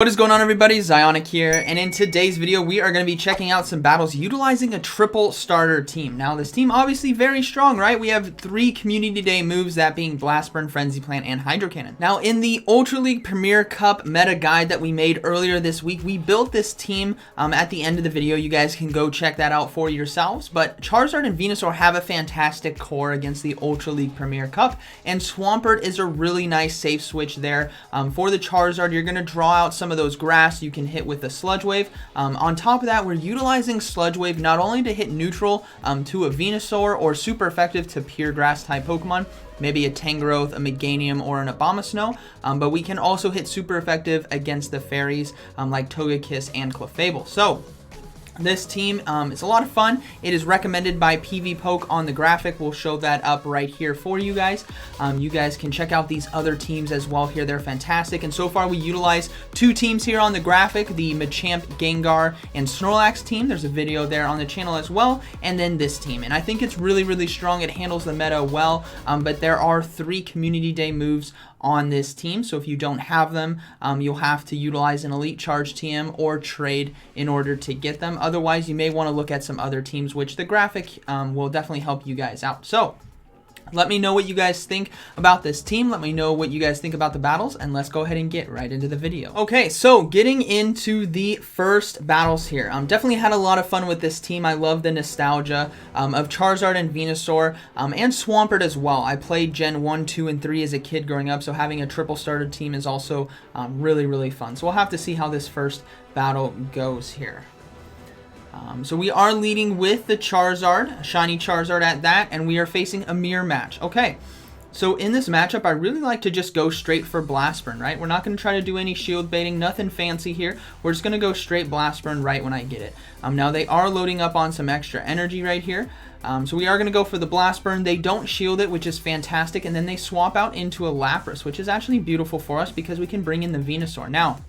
What is going on, everybody? ZyoniK here, and in today's video we are going to be checking out some battles utilizing a triple starter team. Now this team obviously very strong, right? We have 3 community day moves, that being Blast Burn, Frenzy Plant, and Hydro Cannon. Now in the Ultra League Premier Cup meta guide that we made earlier this week, we built this team at the end of the video. You guys can go check that out for yourselves, but Charizard and Venusaur have a fantastic core against the Ultra League Premier Cup, and Swampert is a really nice safe switch there. For the Charizard, you're going to draw out some of those grass you can hit with the Sludge Wave. On top of that, we're utilizing Sludge Wave not only to hit neutral to a Venusaur, or super effective to pure grass type Pokemon, maybe a Tangrowth, a Meganium, or an Abomasnow, but we can also hit super effective against the fairies like Togekiss and Clefable. So this team is a lot of fun. It is recommended by PvPoke on the graphic. We'll show that up right here for you guys. You guys can check out these other teams as well here. They're fantastic. And so far we utilize 2 teams here on the graphic, the Machamp, Gengar, and Snorlax team. There's a video there on the channel as well. And then this team. And I think it's really, really strong. It handles the meta well. But there are 3 community day moves on this team, so if you don't have them, you'll have to utilize an Elite Charge TM or trade in order to get them. Otherwise, you may want to look at some other teams, which the graphic will definitely help you guys out. So let me know what you guys think about this team. Let me know what you guys think about the battles, and let's go ahead and get right into the video. Okay, so getting into the first battles here. Definitely had a lot of fun with this team. I love the nostalgia of Charizard and Venusaur, and Swampert as well. I played Gen 1, 2, and 3 as a kid growing up, so having a triple starter team is also really, really fun. So we'll have to see how this first battle goes here. So we are leading with the Charizard, a shiny Charizard at that, and we are facing a mirror match. Okay, so in this matchup, I really like to just go straight for Blast Burn, right? We're not going to try to do any shield baiting, nothing fancy here. We're just going to go straight Blast Burn right when I get it. Now they are loading up on some extra energy right here. So we are going to go for the Blast Burn. They don't shield it, which is fantastic, and then they swap out into a Lapras, which is actually beautiful for us because we can bring in the Venusaur. Now,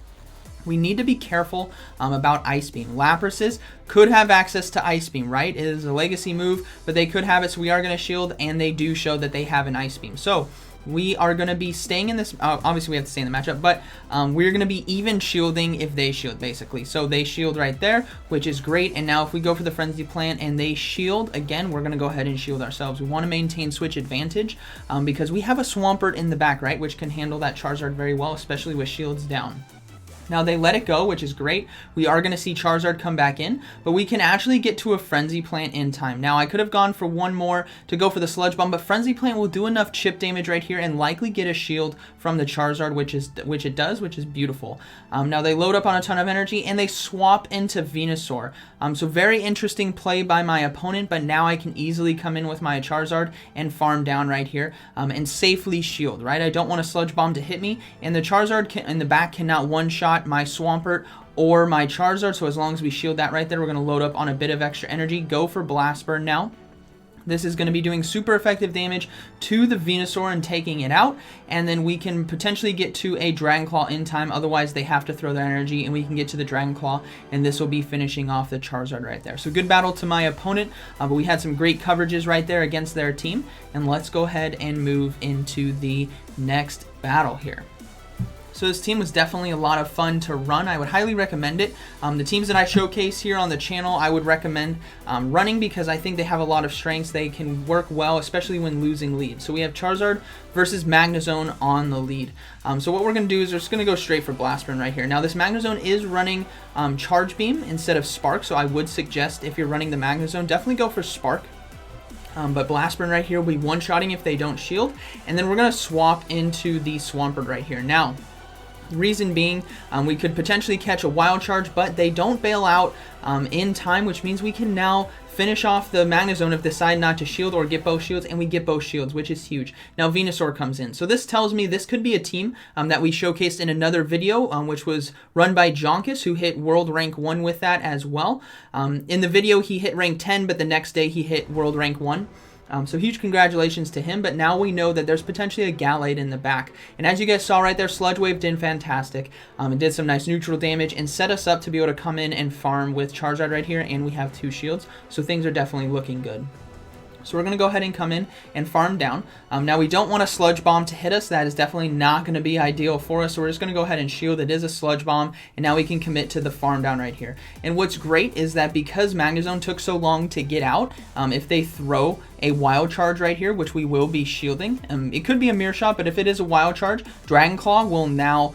we need to be careful about Ice Beam. Laprases could have access to Ice Beam, right? It is a legacy move, but they could have it, so we are going to shield, and they do show that they have an Ice Beam. So we are going to be staying in this, obviously we have to stay in the matchup, but we're going to be even shielding if they shield, basically. So they shield right there, which is great, and now if we go for the Frenzy Plant and they shield, again, we're going to go ahead and shield ourselves. We want to maintain switch advantage because we have a Swampert in the back, right, which can handle that Charizard very well, especially with shields down. Now they let it go, which is great. We are going to see Charizard come back in, but we can actually get to a Frenzy Plant in time. Now I could have gone for one more to go for the Sludge Bomb, but Frenzy Plant will do enough chip damage right here and likely get a shield from the Charizard, which it does, which is beautiful. Now they load up on a ton of energy and they swap into Venusaur. So very interesting play by my opponent, but now I can easily come in with my Charizard and farm down right here and safely shield, right? I don't want a Sludge Bomb to hit me, and the Charizard in the back cannot one-shot my Swampert or my Charizard, so as long as we shield that right there, we're going to load up on a bit of extra energy. Go for Blast Burn now. This is going to be doing super effective damage to the Venusaur and taking it out, and then we can potentially get to a Dragon Claw in time. Otherwise, they have to throw their energy, and we can get to the Dragon Claw, and this will be finishing off the Charizard right there. So good battle to my opponent, but we had some great coverages right there against their team, and let's go ahead and move into the next battle here. So this team was definitely a lot of fun to run. I would highly recommend it. The teams that I showcase here on the channel, I would recommend running because I think they have a lot of strengths. They can work well, especially when losing lead. So we have Charizard versus Magnezone on the lead. So what we're going to do is we're just going to go straight for Blast Burn right here. Now this Magnezone is running Charge Beam instead of Spark, so I would suggest if you're running the Magnezone, definitely go for Spark. But Blast Burn right here will be one-shotting if they don't shield. And then we're going to swap into the Swampert right here. Now, reason being, we could potentially catch a Wild Charge, but they don't bail out in time, which means we can now finish off the Magnezone if they decide not to shield or get both shields, and we get both shields, which is huge. Now Venusaur comes in. So this tells me this could be a team that we showcased in another video, which was run by Jonkus, who hit World Rank 1 with that as well. In the video, he hit Rank 10, but the next day he hit World Rank 1. So huge congratulations to him, but now we know that there's potentially a Gallade in the back. And as you guys saw right there, Sludge Wave did fantastic. It did some nice neutral damage and set us up to be able to come in and farm with Charizard right here, and we have 2 shields, so things are definitely looking good. So we're going to go ahead and come in and farm down. Now we don't want a Sludge Bomb to hit us. That is definitely not going to be ideal for us. So we're just going to go ahead and shield. It is a Sludge Bomb, and now we can commit to the farm down right here. And what's great is that because Magnezone took so long to get out, if they throw a Wild Charge right here, which we will be shielding, it could be a Mirror Shot, but if it is a Wild Charge, Dragon Claw will now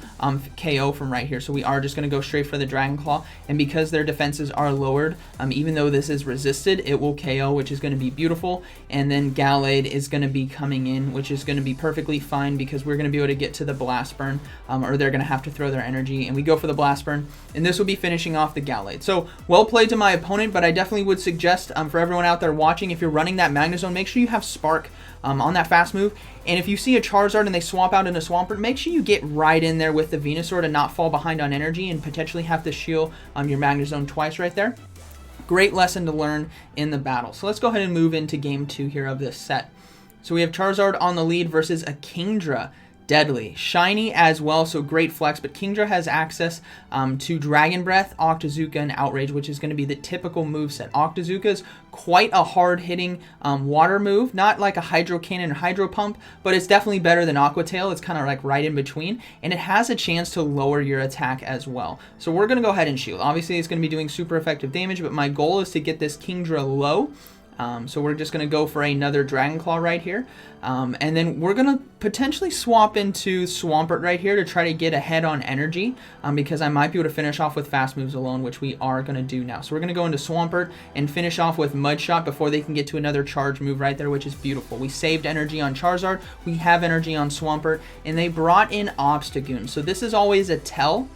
KO from right here. So we are just going to go straight for the Dragon Claw, and because their defenses are lowered, even though this is resisted, it will KO, which is going to be beautiful. And then Gallade is going to be coming in, which is going to be perfectly fine because we're going to be able to get to the Blast Burn, or they're going to have to throw their energy, and we go for the Blast Burn, and this will be finishing off the Gallade. So well played to my opponent, but I definitely would suggest for everyone out there watching, if you're running that Magnezone, make sure you have Spark on that fast move. And if you see a Charizard and they swap out into Swampert, make sure you get right in there with the Venusaur to not fall behind on energy and potentially have to shield your Magnezone twice right there. Great lesson to learn in the battle. So let's go ahead and move into game 2 here of this set. So we have Charizard on the lead versus a Kingdra. Deadly. Shiny as well, so great flex, but Kingdra has access to Dragon Breath, Octazooka, and Outrage, which is going to be the typical moveset. Octazooka is quite a hard-hitting water move, not like a Hydro Cannon or Hydro Pump, but it's definitely better than Aqua Tail. It's kind of like right in between, and it has a chance to lower your attack as well. So we're going to go ahead and shield. Obviously, it's going to be doing super effective damage, but my goal is to get this Kingdra low. So we're just going to go for another Dragon Claw right here. And then we're going to potentially swap into Swampert right here to try to get ahead on energy, because I might be able to finish off with fast moves alone, which we are going to do now. So we're going to go into Swampert and finish off with Mud Shot before they can get to another charge move right there, which is beautiful. We saved energy on Charizard, we have energy on Swampert, and they brought in Obstagoon. So this is always a tell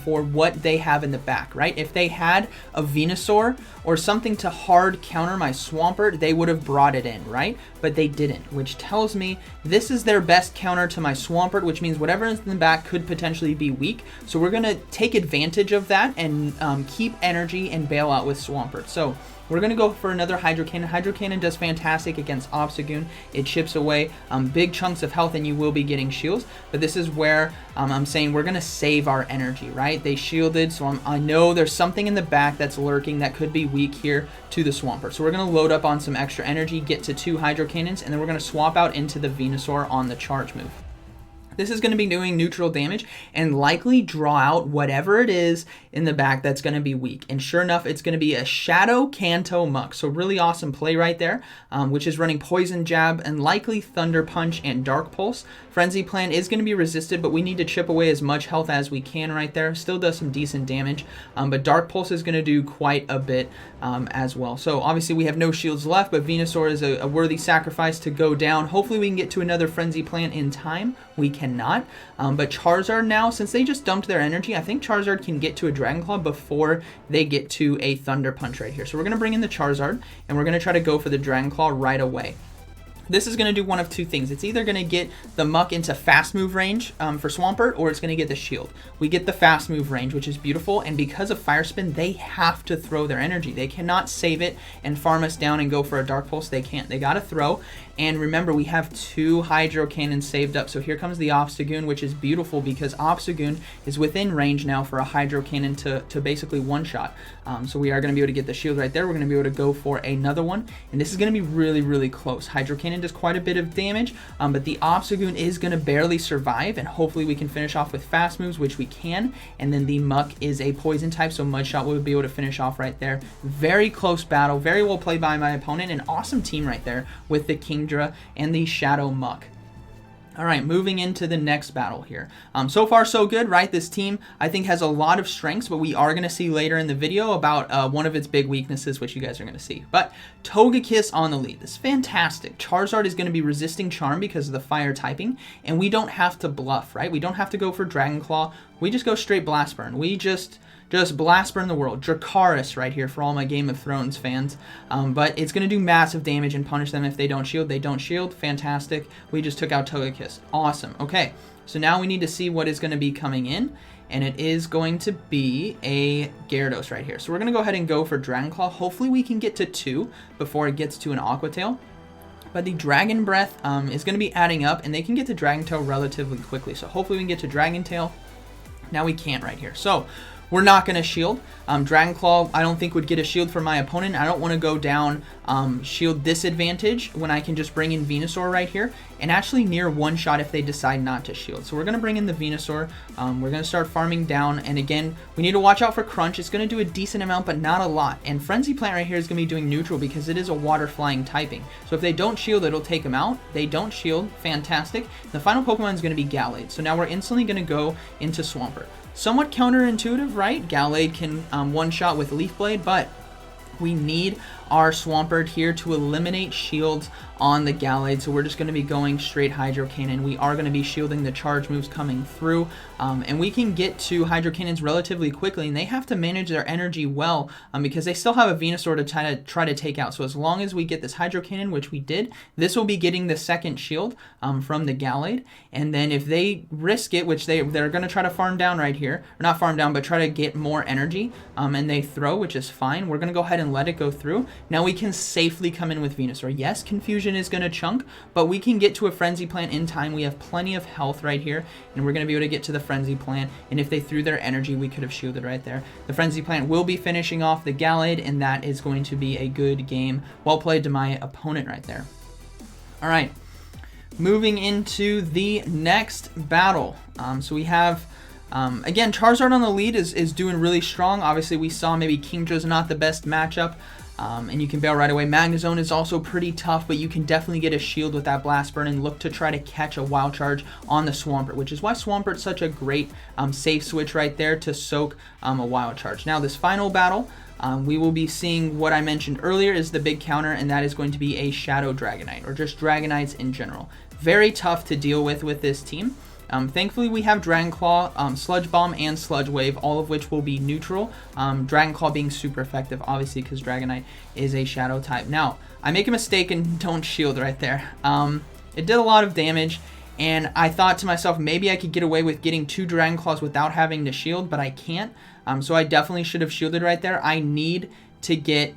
for what they have in the back, right? If they had a Venusaur or something to hard counter my Swampert, they would have brought it in, right? But they didn't, which tells me this is their best counter to my Swampert, which means whatever is in the back could potentially be weak. So we're going to take advantage of that and keep energy and bail out with Swampert. So we're going to go for another Hydro Cannon. Hydro Cannon does fantastic against Obstagoon. It chips away big chunks of health and you will be getting shields. But this is where I'm saying we're going to save our energy, right? They shielded, so I know there's something in the back that's lurking that could be weak here to the Swampert. So we're going to load up on some extra energy, get to 2 Hydro Cannons, and then we're going to swap out into the Venusaur on the charge move. This is going to be doing neutral damage and likely draw out whatever it is in the back that's going to be weak. And sure enough, it's going to be a Shadow Kanto Muck. So really awesome play right there, which is running Poison Jab and likely Thunder Punch and Dark Pulse. Frenzy Plant is going to be resisted, but we need to chip away as much health as we can right there. Still does some decent damage, but Dark Pulse is going to do quite a bit as well. So obviously we have no shields left, but Venusaur is a worthy sacrifice to go down. Hopefully we can get to another Frenzy Plant in time. We cannot, but Charizard now, since they just dumped their energy, I think Charizard can get to a Dragon Claw before they get to a Thunder Punch right here. So we're going to bring in the Charizard, and we're going to try to go for the Dragon Claw right away. This is going to do one of two things. It's either going to get the Muck into fast move range for Swampert, or it's going to get the shield. We get the fast move range, which is beautiful, and because of Fire Spin, they have to throw their energy. They cannot save it and farm us down and go for a Dark Pulse. They can't. They got to throw. And remember, we have 2 Hydro Cannons saved up. So here comes the Obstagoon, which is beautiful because Obstagoon is within range now for a Hydro Cannon to basically one-shot. So we are going to be able to get the shield right there. We're going to be able to go for another one. And this is going to be really, really close. Hydro Cannon does quite a bit of damage, but the Obstagoon is going to barely survive. And hopefully we can finish off with fast moves, which we can. And then the Muck is a poison type, so Mud Shot will be able to finish off right there. Very close battle. Very well played by my opponent. An awesome team right there with the Kingdra and the Shadow Muck. All right, moving into the next battle here. So far, so good, right? This team, I think, has a lot of strengths, but we are going to see later in the video about one of its big weaknesses, which you guys are going to see. But Togekiss on the lead. This is fantastic. Charizard is going to be resisting Charm because of the fire typing, and we don't have to bluff, right? We don't have to go for Dragon Claw. We just go straight Blast Burn. We just Blast Burn the world. Dracaris right here for all my Game of Thrones fans. But it's going to do massive damage and punish them if they don't shield. They don't shield. Fantastic. We just took out Togekiss. Awesome. Okay, so now we need to see what is going to be coming in. And it is going to be a Gyarados right here. So we're going to go ahead and go for Dragon Claw. Hopefully we can get to 2 before it gets to an Aqua Tail. But the Dragon Breath is going to be adding up, and they can get to Dragon Tail relatively quickly. So hopefully we can get to Dragon Tail. Now we can't right here. So we're not going to shield. Dragon Claw, I don't think would get a shield for my opponent. I don't want to go down shield disadvantage when I can just bring in Venusaur right here and actually near one shot if they decide not to shield. So we're going to bring in the Venusaur. We're going to start farming down, and again, we need to watch out for Crunch. It's going to do a decent amount, but not a lot. And Frenzy Plant right here is going to be doing neutral because it is a water flying typing. So if they don't shield, it'll take them out. They don't shield, fantastic. The final Pokemon is going to be Gallade. So now we're instantly going to go into Swampert. Somewhat counterintuitive, right? Gallade can one-shot with Leaf Blade, but we need our Swampert here to eliminate shields on the Gallade, so we're just going to be going straight Hydro Cannon. We are going to be shielding the charge moves coming through, and we can get to Hydro Cannons relatively quickly, and they have to manage their energy well because they still have a Venusaur to try to take out. So as long as we get this Hydro Cannon, which we did, this will be getting the second shield from the Gallade, and then if they risk it, which they're going to try to farm down right here, or not farm down, but try to get more energy, and they throw, which is fine, we're going to go ahead and let it go through. Now we can safely come in with Venusaur. Yes, Confusion is going to chunk, but we can get to a Frenzy Plant in time. We have plenty of health right here, and we're going to be able to get to the Frenzy Plant, and if they threw their energy, we could have shielded right there. The Frenzy Plant will be finishing off the Gallade, and that is going to be a good game. Well played to my opponent right there. All right, moving into the next battle. So we have again, Charizard on the lead is doing really strong. Obviously, we saw maybe Kingdra's not the best matchup, and you can bail right away. Magnezone is also pretty tough, but you can definitely get a shield with that Blast Burn and look to try to catch a Wild Charge on the Swampert, which is why Swampert's such a great safe switch right there to soak a Wild Charge. Now, this final battle, we will be seeing what I mentioned earlier is the big counter, and that is going to be a Shadow Dragonite, or just Dragonites in general. Very tough to deal with this team. Thankfully, we have Dragon Claw, Sludge Bomb, and Sludge Wave, all of which will be neutral. Dragon Claw being super effective, obviously, because Dragonite is a Shadow type. Now, I make a mistake and don't shield right there. It did a lot of damage, and I thought to myself, maybe I could get away with getting 2 Dragon Claws without having to shield, but I can't. So I definitely should have shielded right there. I need to get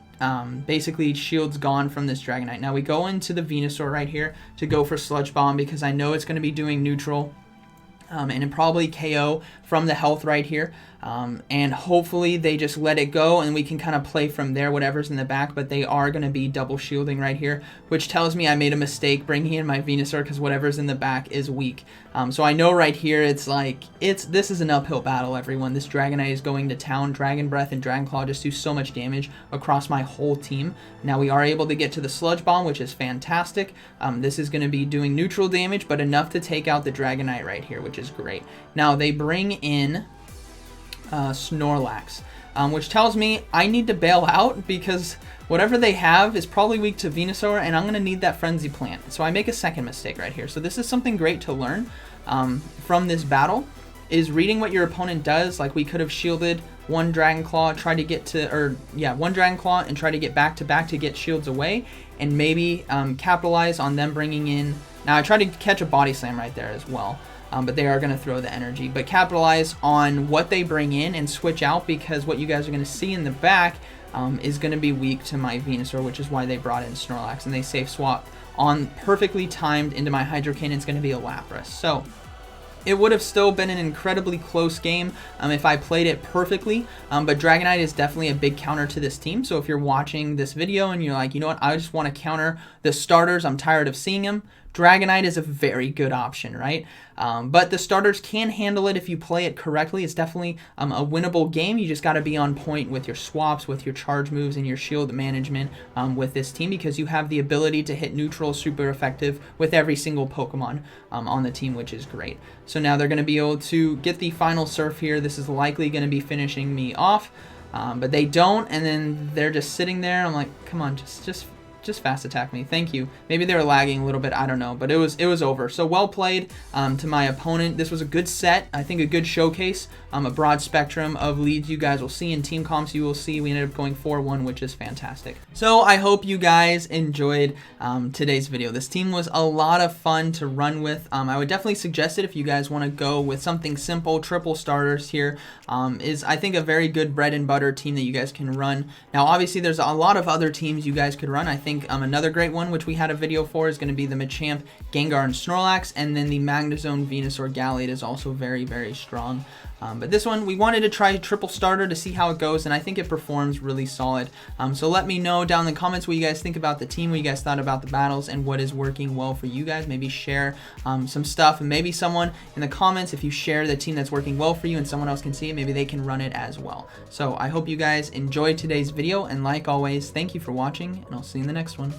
basically shields gone from this Dragonite. Now, we go into the Venusaur right here to go for Sludge Bomb because I know it's going to be doing neutral. And probably KO from the health right here. And hopefully they just let it go and we can kind of play from there, whatever's in the back. But they are going to be double shielding right here, which tells me I made a mistake bringing in my Venusaur because whatever's in the back is weak. So I know right here it's like, this is an uphill battle, everyone. This Dragonite is going to town. Dragon Breath and Dragon Claw just do so much damage across my whole team. Now we are able to get to the Sludge Bomb, which is fantastic. This is going to be doing neutral damage, but enough to take out the Dragonite right here, which is great. Now they bring in Snorlax, which tells me I need to bail out because whatever they have is probably weak to Venusaur, and I'm going to need that Frenzy Plant. So I make a second mistake right here. So this is something great to learn from this battle, is reading what your opponent does. Like, we could have shielded one Dragon Claw, try to get to, one Dragon Claw and try to get back to back to get shields away, and maybe capitalize on them bringing in. Now I tried to catch a Body Slam right there as well. But they are going to throw the energy. But capitalize on what they bring in and switch out, because what you guys are going to see in the back is going to be weak to my Venusaur, which is why they brought in Snorlax. And they safe swap on perfectly timed into my Hydro Cannon. It's going to be a Lapras. So it would have still been an incredibly close game if I played it perfectly, but Dragonite is definitely a big counter to this team. So if you're watching this video and you're like, you know what, I just want to counter the starters, I'm tired of seeing them, Dragonite is a very good option, right? But the starters can handle it if you play it correctly. It's definitely a winnable game. You just got to be on point with your swaps, with your charge moves, and your shield management with this team, because you have the ability to hit neutral super effective with every single Pokemon on the team, which is great. So now they're going to be able to get the final Surf here. This is likely going to be finishing me off, but they don't, and then they're just sitting there. I'm like, come on, just fast attack me, thank you. Maybe they were lagging a little bit, I don't know, but it was over. So well played to my opponent. This was a good set, I think a good showcase, a broad spectrum of leads you guys will see. In team comps you will see we ended up going 4-1, which is fantastic. So I hope you guys enjoyed today's video. This team was a lot of fun to run with. I would definitely suggest it if you guys want to go with something simple. Triple starters here is, I think, a very good bread and butter team that you guys can run. Now obviously there's a lot of other teams you guys could run. I think another great one, which we had a video for, is going to be the Machamp, Gengar, and Snorlax, and then the Magnezone, Venusaur, Gallade is also very, very strong. But this one, we wanted to try triple starter to see how it goes, and I think it performs really solid. So let me know down in the comments what you guys think about the team, what you guys thought about the battles, and what is working well for you guys. Maybe share some stuff, and maybe someone in the comments, if you share the team that's working well for you and someone else can see it, maybe they can run it as well. So I hope you guys enjoyed today's video, and like always, thank you for watching, and I'll see you in the next one.